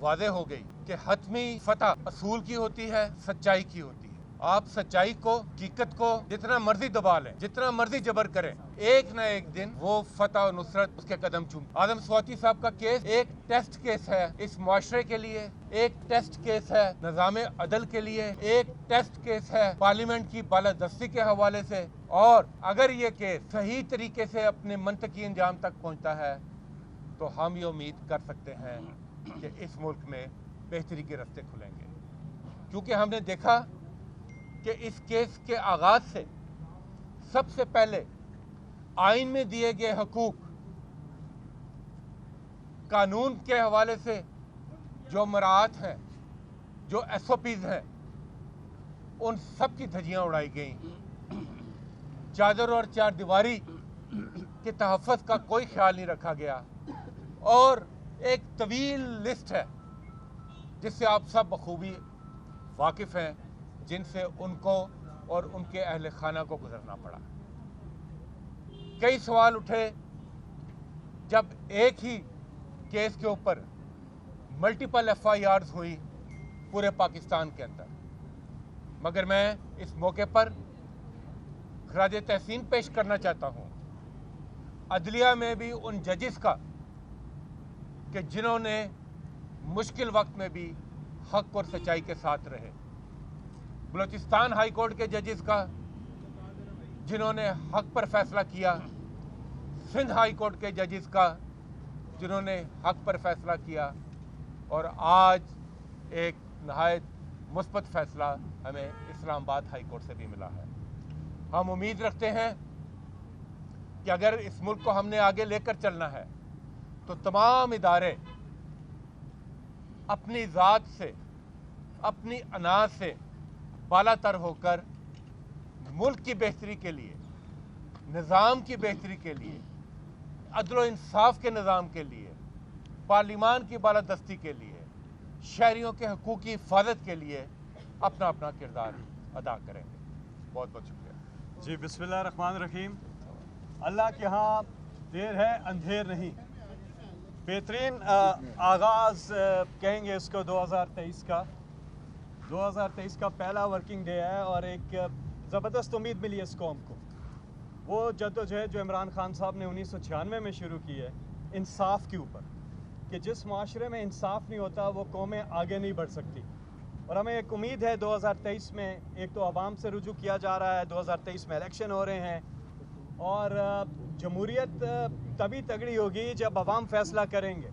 वाज़ेह हो गई कि हतमी फतह असूल की होती है, सच्चाई की होती है। आप सच्चाई को, हकीकत को जितना मर्जी दबा लें, जितना मर्जी जबर करें, एक ना एक दिन वो फतह और नुसरत उसके कदम चूम। आदम स्वाति साहब का केस एक टेस्ट केस है इस मुआशरे के लिए, एक टेस्ट केस है निज़ाम अदल के लिए, एक टेस्ट केस है पार्लियामेंट की बालादस्ती के हवाले से। और अगर ये केस सही तरीके से अपने मंतकी अंजाम तक पहुंचता है तो हम ये उम्मीद कर सकते हैं कि इस मुल्क में बेहतरी के रास्ते खुलेंगे, क्योंकि हमने देखा कि इस केस के आगाज से सबसे पहले आइन में दिए गए हकूक, कानून के हवाले से जो मराहत हैं, जो SOPs हैं, उन सब की धज्जियां उड़ाई गई। चादर और चार दीवारी के तहफ़्फ़ुज़ का कोई ख्याल नहीं रखा गया। और एक तवील लिस्ट है जिससे आप सब बखूबी वाकिफ़ हैं, जिनसे उनको और उनके अहल खाना को गुजरना पड़ा। कई सवाल उठे जब एक ही केस के ऊपर मल्टीपल FIRs हुई पूरे पाकिस्तान के अंदर, मगर मैं इस मौके पर खराज तहसीन पेश करना चाहता हूँ अदलिया में भी उन जजेस का कि जिन्होंने मुश्किल वक्त में भी हक और सच्चाई के साथ रहे। बलूचिस्तान हाई कोर्ट के जजेस का जिन्होंने हक पर फैसला किया, सिंध हाई कोर्ट के जजेस का जिन्होंने हक पर फैसला किया, और आज एक नहायत मुस्बत फैसला हमें इस्लामाबाद हाई कोर्ट से भी मिला है। हम उम्मीद रखते हैं कि अगर इस मुल्क को हमने आगे लेकर चलना है तो तमाम इदारे अपनी ज़ात से, अपनी अना से बालातर होकर मुल्क की बेहतरी के लिए, निज़ाम की बेहतरी के लिए, अदल व इंसाफ के निज़ाम के लिए, पार्लिमान की बालादस्ती के लिए, शहरियों के हकूक़ की हिफाजत के लिए अपना अपना किरदार अदा करेंगे। बहुत बहुत शुक्रिया जी। बिस्मिल्लाहिर्रहमानिर्रहीम। अल्लाह के यहाँ देर है अंधेर नहीं। बेहतरीन आगाज़ कहेंगे इसको 2023 का पहला वर्किंग डे है और एक ज़बरदस्त उम्मीद मिली है इस कौम को। वो जद्दोजहद जो इमरान खान साहब ने 1996 में शुरू की है इंसाफ के ऊपर, कि जिस माशरे में इंसाफ नहीं होता वो कौमें आगे नहीं बढ़ सकती। और हमें एक उम्मीद है 2023 में, एक तो आवाम से रुजू किया जा रहा है, 2023 में इलेक्शन हो रहे हैं, और जमहूरियत तभी तगड़ी होगी जब आवाम फैसला करेंगे।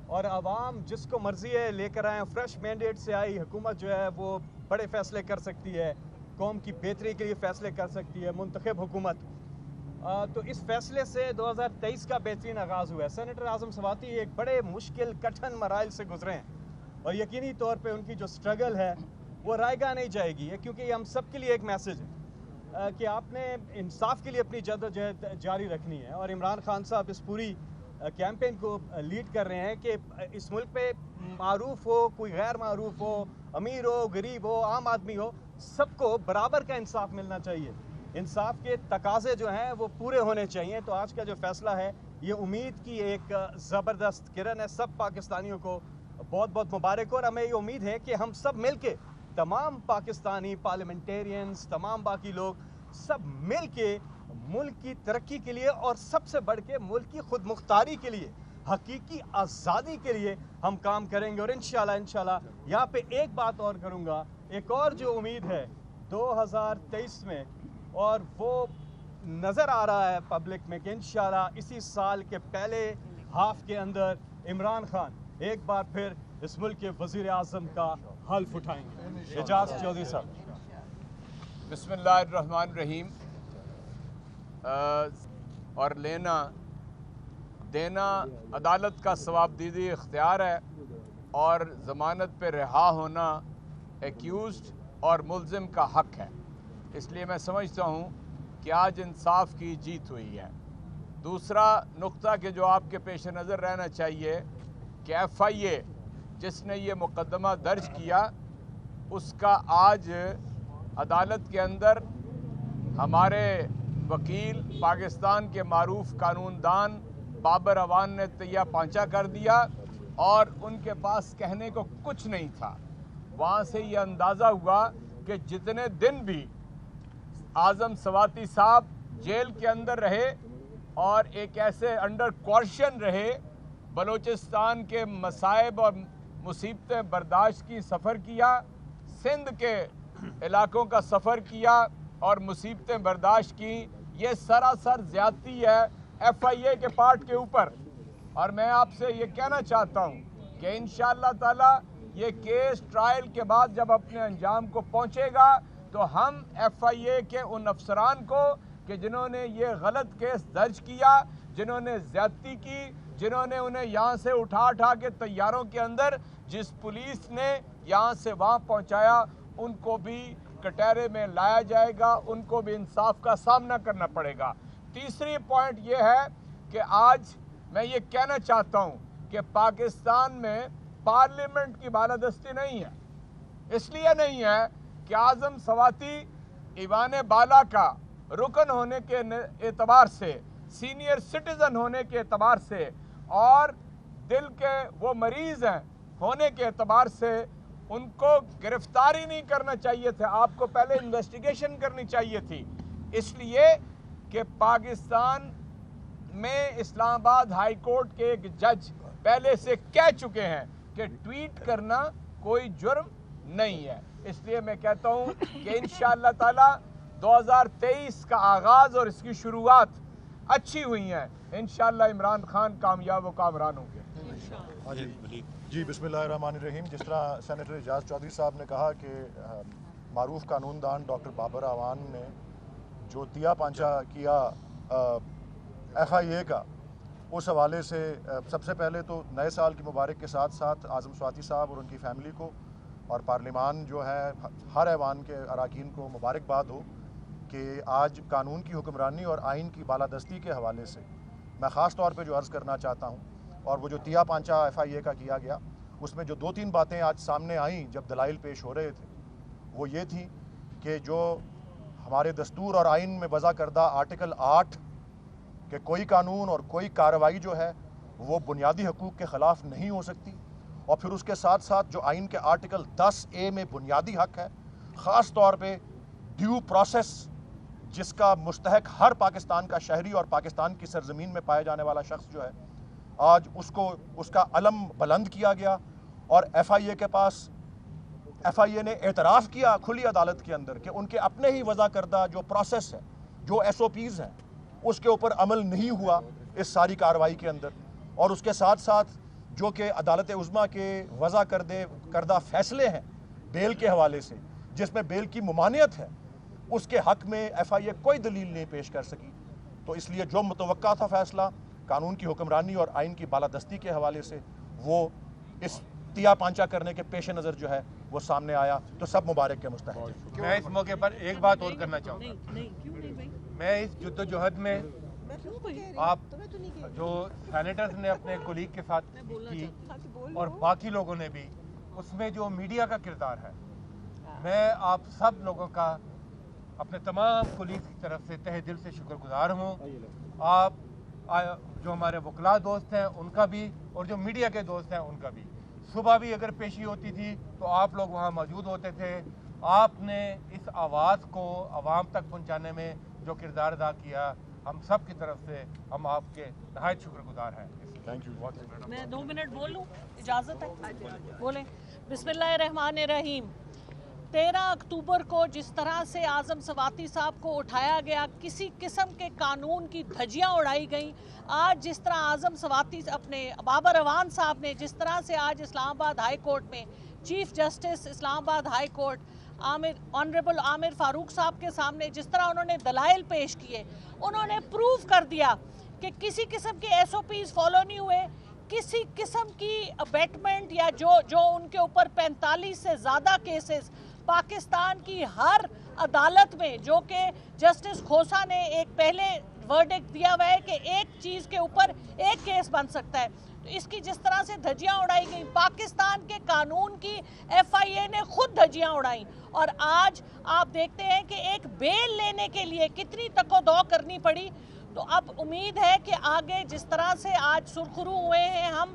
और आवाम जिसको मर्ज़ी है लेकर आए, फ्रेश मैंडेट से आई हुकूमत जो है वो बड़े फ़ैसले कर सकती है, कौम की बेहतरी के लिए फ़ैसले कर सकती है मुंतखब हुकूमत। तो इस फैसले से 2023 का बेहतरीन आगाज़ हुआ है। सेनेटर आज़म स्वाति एक बड़े मुश्किल कठिन मराइल से गुजरे हैं और यकीनी तौर पे उनकी जो स्ट्रगल है वो रायगा नहीं जाएगी, क्योंकि ये हम सब के लिए एक मैसेज है कि आपने इंसाफ के लिए अपनी जद्दोजहद जारी रखनी है। और इमरान खान साहब इस पूरी कैंपेन को लीड कर रहे हैं कि इस मुल्क पे मारूफ हो, कोई गैर मारूफ हो, अमीर हो, गरीब हो, आम आदमी हो, सबको बराबर का इंसाफ मिलना चाहिए। इंसाफ के तकाजे जो हैं वो पूरे होने चाहिए। तो आज का जो फैसला है ये उम्मीद की एक ज़बरदस्त किरण है। सब पाकिस्तानियों को बहुत बहुत मुबारक। और हमें ये उम्मीद है कि हम सब मिल के, तमाम पाकिस्तानी पार्लियामेंटेरियंस, तमाम बाकी लोग सब मिल के मुल्क की तरक्की के लिए और सबसे बढ़ के मुल्क की खुद मुख्तारी के लिए, हकीकी आज़ादी के लिए हम काम करेंगे। और इंशाल्लाह यहाँ पे एक बात और करूँगा, एक और जो उम्मीद है 2023 में, और वो नज़र आ रहा है पब्लिक में कि इंशाल्लाह इसी साल के पहले हाफ के अंदर इमरान खान एक बार फिर इस मुल्क के वज़ीर आज़म का हल्फ उठाएंगे। एजाज चौधरी साहब। बिस्मिल्लाहिर्रहमानिर्रहीम। और लेना देना अदालत का सवाबदीदी इख्तियार है और ज़मानत पे रिहा होना एक्यूज़्ड और मुल्ज़िम का हक है। इसलिए मैं समझता हूँ कि आज इंसाफ की जीत हुई है। दूसरा नुक्ता कि जो आपके पेश नज़र रहना चाहिए कि FIA जिसने ये मुकदमा दर्ज किया उसका आज अदालत के अंदर हमारे वकील, पाकिस्तान के मारूफ कानूनदान बाबर अवान ने तैया पांचा कर दिया اور ان کے پاس کہنے کو کچھ نہیں تھا. وہاں سے یہ اندازہ ہوا کہ جتنے دن بھی اعظم سواتی صاحب جیل کے اندر رہے اور ایک ایسے انڈر کوشن رہے, بلوچستان کے مصائب اور مصیبتیں برداشت کی, سفر کیا, سندھ کے علاقوں کا سفر کیا اور مصیبتیں برداشت کی, یہ سراسر زیادتی ہے ایف آئی اے کے پارٹ کے اوپر. اور میں آپ سے یہ کہنا چاہتا ہوں کہ انشاءاللہ تعالی یہ کیس ٹرائل کے بعد جب اپنے انجام کو پہنچے گا تو ہم ایف آئی اے کے ان افسران کو کہ جنہوں نے یہ غلط کیس درج کیا, جنہوں نے زیادتی کی, جنہوں نے انہیں یہاں سے اٹھا کے طیاروں کے اندر جس پولیس نے یہاں سے وہاں پہنچایا, ان کو بھی کٹہرے میں لایا جائے گا, ان کو بھی انصاف کا سامنا کرنا پڑے گا. تیسری پوائنٹ یہ ہے کہ آج میں یہ کہنا چاہتا ہوں کہ پاکستان میں پارلیمنٹ کی بالادستی نہیں ہے. اس لیے نہیں ہے کہ اعظم سواتی ایوان بالا کا رکن ہونے کے اعتبار سے, سینئر سٹیزن ہونے کے اعتبار سے اور دل کے وہ مریض ہیں ہونے کے اعتبار سے ان کو گرفتاری نہیں کرنا چاہیے تھا. آپ کو پہلے انویسٹیگیشن کرنی چاہیے تھی. اس لیے کہ پاکستان میں اسلام آباد ہائی کورٹ کے ایک جج پہلے سے کہہ چکے ہیں کہ ٹویٹ کرنا کوئی جرم نہیں ہے. اس لیے میں کہتا ہوں کہ انشاءاللہ تعالی 2023 کا آغاز اور اس کی شروعات اچھی ہوئی ہیں. انشاءاللہ عمران خان کامیاب و کامران ہوں گے. جی بسم اللہ الرحمن الرحیم. جس طرح سینیٹر اعجاز چودھری صاحب نے کہا کہ معروف قانون دان ڈاکٹر بابر اعوان نے جو تیا پانچا کیا ایف آئی اے کا, اس حوالے سے سب سے پہلے تو نئے سال کی مبارک کے ساتھ ساتھ اعظم سواتی صاحب اور ان کی فیملی کو اور پارلیمان جو ہے ہر ایوان کے اراکین کو مبارکباد ہو کہ آج قانون کی حکمرانی اور آئین کی بالادستی کے حوالے سے میں خاص طور پہ جو عرض کرنا چاہتا ہوں, اور وہ جو تیا پانچا ایف آئی اے کا کیا گیا اس میں جو 2-3 باتیں آج سامنے آئیں جب دلائل پیش ہو رہے تھے, وہ یہ تھی کہ جو ہمارے دستور اور آئین میں وضع کردہ آرٹیکل 8 کہ کوئی قانون اور کوئی کارروائی جو ہے وہ بنیادی حقوق کے خلاف نہیں ہو سکتی, اور پھر اس کے ساتھ ساتھ جو آئین کے آرٹیکل 10A میں بنیادی حق ہے, خاص طور پہ ڈیو پروسیس جس کا مستحق ہر پاکستان کا شہری اور پاکستان کی سرزمین میں پائے جانے والا شخص جو ہے, آج اس کا علم بلند کیا گیا. اور ایف آئی اے کے پاس ایف آئی اے نے اعتراف کیا کھلی عدالت کے اندر کہ ان کے اپنے ہی وضع کردہ جو پروسیس ہے, جو ایس او پیز ہیں, اس کے اوپر عمل نہیں ہوا اس ساری کارروائی کے اندر. اور اس کے ساتھ ساتھ جو کہ عدالت عظمیٰ کے وضع کردہ فیصلے ہیں بیل کے حوالے سے, جس میں بیل کی ممانعت ہے, اس کے حق میں ایف آئی اے کوئی دلیل نہیں پیش کر سکی. تو اس لیے جو متوقع تھا فیصلہ قانون کی حکمرانی اور آئین کی بالادستی کے حوالے سے, وہ اس تیا پانچا کرنے کے پیش نظر جو ہے وہ سامنے آیا, تو سب مبارک کے مستحق ہیں. میں اس موقع پر ایک بات اور کرنا چاہوں گا. میں اس جدوجہد میں آپ جو سینیٹرز نے اپنے کولیگ کے ساتھ کی اور باقی لوگوں نے بھی, اس میں جو میڈیا کا کردار ہے, میں آپ سب لوگوں کا اپنے تمام کولیگ کی طرف سے تہہ دل سے شکر گزار ہوں. آپ جو ہمارے وکلاء دوست ہیں ان کا بھی, اور جو میڈیا کے دوست ہیں ان کا بھی. صبح بھی اگر پیشی ہوتی تھی تو آپ لوگ وہاں موجود ہوتے تھے. آپ نے اس آواز کو عوام تک پہنچانے میں جو کردار ادا کیا, ہم سب کی طرف سے ہم آپ کے نہایت شکر گزار ہیں. میں 2 منٹ بول لوں, اجازت ہے؟ بولیں. بسم اللہ الرحمن الرحیم. 13 اکتوبر کو جس طرح سے اعظم سواتی صاحب کو اٹھایا گیا, کسی قسم کے قانون کی دھجیاں اڑائی گئیں. آج جس طرح اعظم سواتی اپنے بابر اعوان صاحب نے جس طرح سے آج اسلام آباد ہائی کورٹ میں چیف جسٹس اسلام آباد ہائی کورٹ آنریبل عامر فاروق صاحب کے سامنے جس طرح انہوں نے دلائل پیش کیے, انہوں نے پروف کر دیا کہ کسی قسم کے ایس او پیز فالو نہیں ہوئے, کسی قسم کی ابیٹمنٹ یا جو ان کے اوپر 45 سے زیادہ کیسز پاکستان کی ہر عدالت میں, جو کہ جسٹس کھوسا نے ایک پہلے ورڈکٹ دیا ہوا ہے کہ ایک چیز کے اوپر ایک کیس بن سکتا ہے, تو اس کی جس طرح سے دھجیاں اڑائی گئیں, پاکستان کے قانون کی ایف آئی اے نے خود دھجیاں اڑائیں. اور آج آپ دیکھتے ہیں کہ ایک بیل لینے کے لیے کتنی تک و دو کرنی پڑی. تو اب امید ہے کہ آگے جس طرح سے آج سرخرو ہوئے ہیں ہم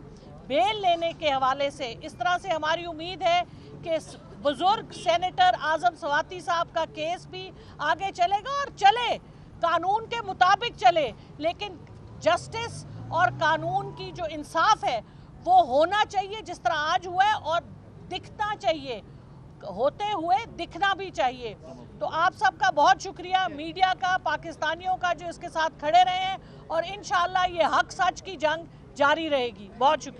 बेल लेने के हवाले से, इस तरह से हमारी उम्मीद है कि बुजुर्ग सेनेटर आजम सवाती साहब का केस भी आगे चलेगा और चले, कानून के मुताबिक चले, लेकिन जस्टिस और कानून की जो इंसाफ है वो होना चाहिए जिस तरह आज हुआ है, और दिखना चाहिए, होते हुए दिखना भी चाहिए। तो आप सबका बहुत शुक्रिया, मीडिया का, पाकिस्तानियों का जो इसके साथ खड़े रहे हैं, और इंशाअल्लाह ये हक सच की जंग जारी रहेगी। बहुत शुक्रिया।